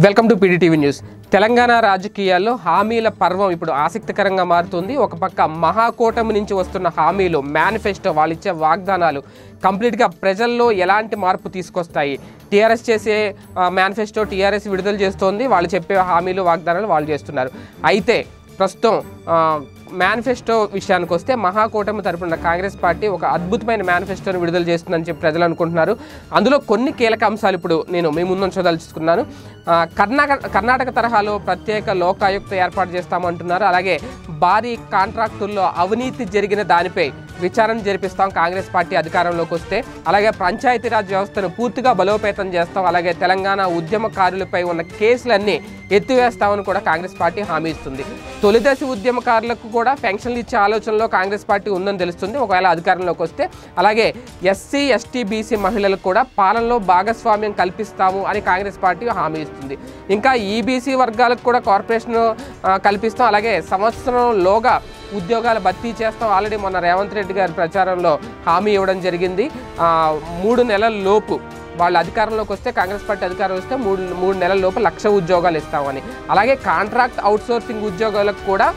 Welcome to PDTV news. Telangana రాజకీయాల్లో హామీల పర్వం ఇప్పుడు ఆసక్తికరంగా మారుతుంది. ఒక పక్క మహాకూటమి నుంచి వస్తున్న హామీలు, మేనిఫెస్టో, వాళ్ళు ఇచ్చే వాగ్దానాలు కంప్లీట్గా ప్రజల్లో ఎలాంటి మార్పు తీసుకొస్తాయి. టీఆర్ఎస్ చేసే మేనిఫెస్టో టీఆర్ఎస్ విడుదల చేస్తోంది, వాళ్ళు చెప్పే హామీలు, వాగ్దానాలు వాళ్ళు చేస్తున్నారు. అయితే ప్రస్తుతం మేనిఫెస్టో విషయానికి వస్తే మహాకూటమి తరపున కాంగ్రెస్ పార్టీ ఒక అద్భుతమైన మేనిఫెస్టోని విడుదల చేస్తుందని చెప్పి ప్రజలు అనుకుంటున్నారు. అందులో కొన్ని కీలక అంశాలు ఇప్పుడు నేను మీ ముందుంచదలుచుకున్నాను. కర్ణాటక తరహాలో ప్రత్యేక లోకాయుక్త ఏర్పాటు చేస్తామంటున్నారు. అలాగే భారీ కాంట్రాక్టుల్లో అవినీతి జరిగిన దానిపై విచారణ జరిపిస్తాం కాంగ్రెస్ పార్టీ అధికారంలోకి వస్తే. అలాగే పంచాయతీరాజ్ వ్యవస్థను పూర్తిగా బలోపేతం చేస్తాం. అలాగే తెలంగాణ ఉద్యమకారులపై ఉన్న కేసులన్నీ ఎత్తివేస్తామని కూడా కాంగ్రెస్ పార్టీ హామీ ఇస్తుంది. తొలిదశ ఉద్యమకారులకు కూడా పెన్షన్లు ఇచ్చే ఆలోచనలో కాంగ్రెస్ పార్టీ ఉందని తెలుస్తుంది ఒకవేళ అధికారంలోకి వస్తే. అలాగే ఎస్సీ, ఎస్టీ, బీసీ మహిళలకు కూడా పాలనలో భాగస్వామ్యం కల్పిస్తాము అని కాంగ్రెస్ పార్టీ హామీ ఇస్తుంది. ఇంకా ఈబీసీ వర్గాలకు కూడా కార్పొరేషన్ కల్పిస్తాం. అలాగే సంవత్సరంలోగా ఉద్యోగాలు భర్తీ చేస్తాం. ఆల్రెడీ మొన్న రేవంత్ రెడ్డి గారి ప్రచారంలో హామీ ఇవ్వడం జరిగింది. 3 నెలల లోపు వాళ్ళు అధికారంలోకి వస్తే, కాంగ్రెస్ పార్టీ అధికారం వస్తే 3 నెలల లోపు 1,00,000 ఉద్యోగాలు ఇస్తామని. అలాగే కాంట్రాక్ట్ అవుట్సోర్సింగ్ ఉద్యోగాలకు కూడా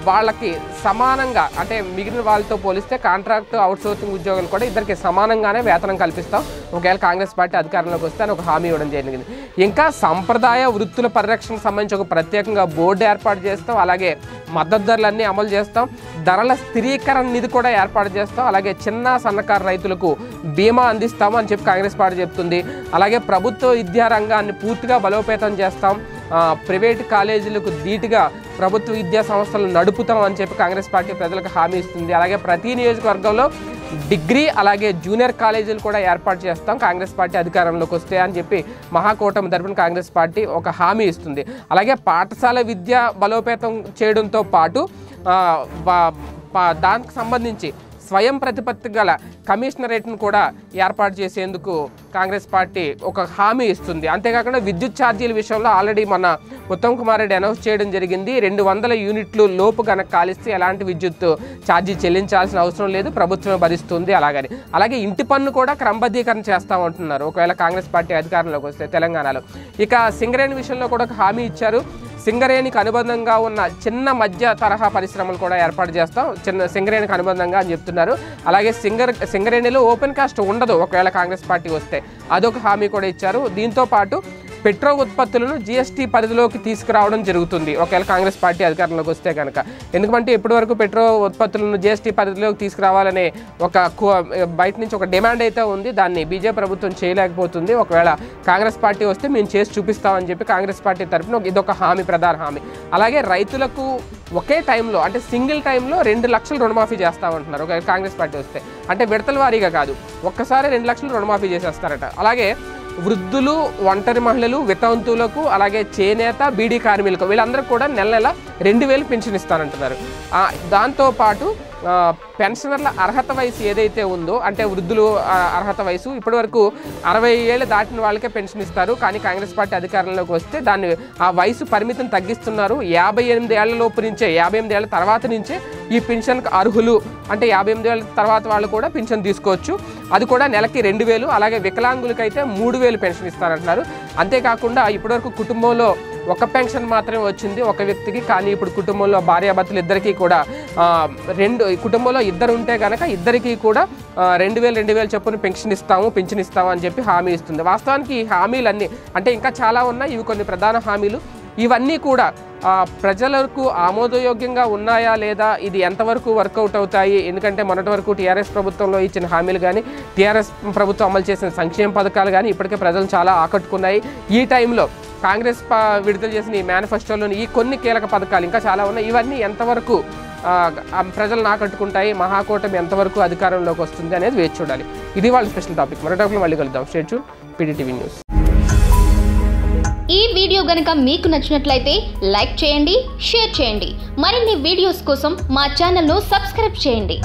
వాళ్ళకి సమానంగా, అంటే మిగిలిన వాళ్ళతో పోలిస్తే కాంట్రాక్ట్ అవుట్సోర్సింగ్ ఉద్యోగాలు కూడా ఇద్దరికి సమానంగానే వేతనం కల్పిస్తాం ఒకవేళ కాంగ్రెస్ పార్టీ అధికారంలోకి వస్తే అని ఒక హామీ ఇవ్వడం జరిగింది. ఇంకా సంప్రదాయ వృత్తుల పరిరక్షణకు సంబంధించి ఒక ప్రత్యేకంగా బోర్డు ఏర్పాటు చేస్తాం. అలాగే మద్దతు ధరలన్నీ అమలు చేస్తాం. ధరల స్థిరీకరణ నిధి కూడా ఏర్పాటు చేస్తాం. అలాగే చిన్న సన్నకారు రైతులకు బీమా అందిస్తాము అని చెప్పి కాంగ్రెస్ పార్టీ చెప్తుంది. అలాగే ప్రభుత్వ విద్యా రంగాన్ని పూర్తిగా బలోపేతం చేస్తాం. ప్రైవేటు కాలేజీలకు ధీటుగా ప్రభుత్వ విద్యా సంస్థలు నడుపుతాం అని చెప్పి కాంగ్రెస్ పార్టీ ప్రజలకు హామీ ఇస్తుంది. అలాగే ప్రతి నియోజకవర్గంలో డిగ్రీ అలాగే జూనియర్ కాలేజీలు కూడా ఏర్పాటు చేస్తాం కాంగ్రెస్ పార్టీ అధికారంలోకి వస్తే అని చెప్పి మహాకూటమి తరపున కాంగ్రెస్ పార్టీ ఒక హామీ ఇస్తుంది. అలాగే పాఠశాల విద్య బలోపేతం చేయడంతో పాటు దానికి సంబంధించి స్వయం ప్రతిపత్తి గల కమిషనరేట్ను కూడా ఏర్పాటు చేసేందుకు కాంగ్రెస్ పార్టీ ఒక హామీ ఇస్తుంది. అంతేకాకుండా విద్యుత్ ఛార్జీల విషయంలో ఆల్రెడీ మన ఉత్తమ్ కుమార్ రెడ్డి అనౌన్స్ చేయడం జరిగింది. 200 యూనిట్లు లోపు కనుక కాలిస్తే ఎలాంటి విద్యుత్ ఛార్జీ చెల్లించాల్సిన అవసరం లేదు, ప్రభుత్వమే భరిస్తుంది. అలాగే ఇంటి పన్ను కూడా క్రమబద్ధీకరణ చేస్తామంటున్నారు ఒకవేళ కాంగ్రెస్ పార్టీ అధికారంలోకి వస్తే తెలంగాణలో. ఇక సింగరేణి విషయంలో కూడా ఒక హామీ ఇచ్చారు. సింగరేణికి అనుబంధంగా ఉన్న చిన్న మధ్య తరహా పరిశ్రమలు కూడా ఏర్పాటు చేస్తాం సింగరేణికి అనుబంధంగా అని చెప్తున్నారు. అలాగే సింగరేణిలో ఓపెన్ కాస్ట్ ఉండదు ఒకవేళ కాంగ్రెస్ పార్టీ వస్తే, అదొక హామీ కూడా ఇచ్చారు. దీంతో పాటు పెట్రోల్ ఉత్పత్తులను జీఎస్టీ పరిధిలోకి తీసుకురావడం జరుగుతుంది ఒకవేళ కాంగ్రెస్ పార్టీ అధికారంలోకి వస్తే కనుక. ఎందుకంటే ఇప్పటివరకు పెట్రోల్ ఉత్పత్తులను జీఎస్టీ పరిధిలోకి తీసుకురావాలనే ఒక బయట నుంచి ఒక డిమాండ్ అయితే ఉంది. దాన్ని బీజేపీ ప్రభుత్వం చేయలేకపోతుంది. ఒకవేళ కాంగ్రెస్ పార్టీ వస్తే మేము చేసి చూపిస్తామని చెప్పి కాంగ్రెస్ పార్టీ తరఫున ఇదొక హామీ, ప్రధాన హామీ. అలాగే రైతులకు ఒకే టైంలో, అంటే సింగిల్ టైంలో 2 లక్షలు రుణమాఫీ చేస్తామంటున్నారు ఒకవేళ కాంగ్రెస్ పార్టీ వస్తే. అంటే విడతల వారీగా కాదు, ఒక్కసారి 2 లక్షలు రుణమాఫీ చేసేస్తారట. అలాగే వృద్ధులు, ఒంటరి మహిళలు, వితంతువులకు, అలాగే చేనేత, బీడీ కార్మికులకు వీళ్ళందరూ కూడా నెల 2,000 పెన్షన్ ఇస్తానంటున్నారు. దాంతోపాటు పెన్షనర్ల అర్హత వయసు ఏదైతే ఉందో, అంటే వృద్ధులు అర్హత వయసు ఇప్పటివరకు 60 ఏళ్ళు దాటిన వాళ్ళకే పెన్షన్ ఇస్తారు. కానీ కాంగ్రెస్ పార్టీ అధికారంలోకి వస్తే దాన్ని ఆ వయసు పరిమితిని తగ్గిస్తున్నారు. 58 ఏళ్ల లోపు నుంచే, 58 ఏళ్ల తర్వాత నుంచే ఈ పెన్షన్కి అర్హులు, అంటే 58 ఏళ్ళ తర్వాత వాళ్ళు కూడా పెన్షన్ తీసుకోవచ్చు. అది కూడా నెలకి 2,000. అలాగే వికలాంగులకైతే 3,000 పెన్షన్ ఇస్తారంటున్నారు. అంతేకాకుండా ఇప్పటివరకు కుటుంబంలో ఒక పెన్షన్ మాత్రమే వచ్చింది ఒక వ్యక్తికి. కానీ ఇప్పుడు కుటుంబంలో భార్యాభర్తలు ఇద్దరికీ కూడా కుటుంబంలో ఇద్దరు ఉంటే కనుక ఇద్దరికీ కూడా 2,000 చొప్పున పెన్షన్ ఇస్తాము అని చెప్పి హామీ ఇస్తుంది. వాస్తవానికి ఈ హామీలన్నీ, అంటే ఇంకా చాలా ఉన్నాయి, ఇవి కొన్ని ప్రధాన హామీలు. ఇవన్నీ కూడా ప్రజలకు ఆమోదయోగ్యంగా ఉన్నాయా లేదా, ఇది ఎంతవరకు వర్కౌట్ అవుతాయి? ఎందుకంటే మొన్నటి వరకు టీఆర్ఎస్ ప్రభుత్వంలో ఇచ్చిన హామీలు కానీ, టీఆర్ఎస్ ప్రభుత్వం అమలు చేసిన సంక్షేమ పథకాలు కానీ ఇప్పటికే ప్రజలు చాలా ఆకట్టుకున్నాయి. ఈ టైంలో కాంగ్రెస్ విడుదల చేసిన ఈ మేనిఫెస్టోలోని ఈ కొన్ని కీలక పథకాలు ఇంకా చాలా ఉన్నాయి. ఇవన్నీ ఎంతవరకు ప్రజలను ఆకట్టుకుంటాయి, మహాకూటమి ఎంతవరకు అధికారంలోకి వస్తుంది అనేది వేచి చూడాలి. ఇది వాళ్ళ స్పెషల్ టాపిక్. మరో టాపిక్ మళ్ళీ కలుద్దాం. Stay tuned, PDTV news. ఈ వీడియో గనుక మీకు నచ్చినట్లయితే లైక్ చేయండి, షేర్ చేయండి. మరిన్ని వీడియోస్ కోసం మా ఛానల్ను సబ్స్క్రైబ్ చేయండి.